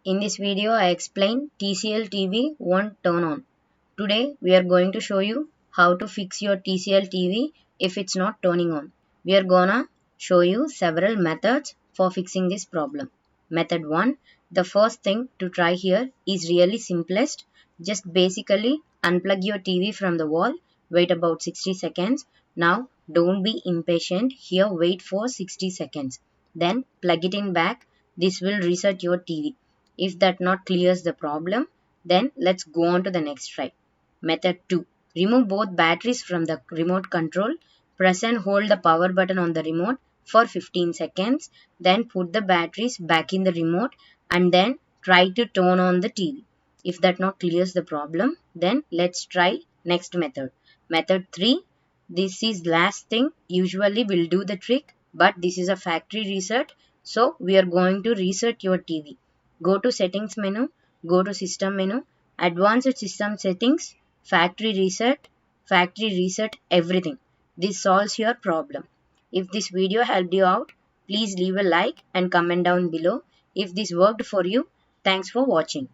In this video, I explain TCL TV won't turn on. Today, we are going to show you how to fix your TCL TV if it's not turning on. We are gonna show you several methods for fixing this problem. Method 1. The first thing to try here is really simplest. Just basically unplug your TV from the wall, wait about 60 seconds. Now, don't be impatient. Here, wait for 60 seconds. Then plug it in back. This will reset your TV. If that not clears the problem, then let's go on to the next try. Method 2. Remove both batteries from the remote control. Press and hold the power button on the remote for 15 seconds. Then put the batteries back in the remote and then try to turn on the TV. If that not clears the problem, then let's try next method. Method 3. This is last thing. Usually will do the trick, but this is a factory reset. So we are going to reset your TV. Go to settings menu, go to system menu, advanced system settings, factory reset everything. This solves your problem. If this video helped you out, please leave a like and comment down below. If this worked for you, thanks for watching.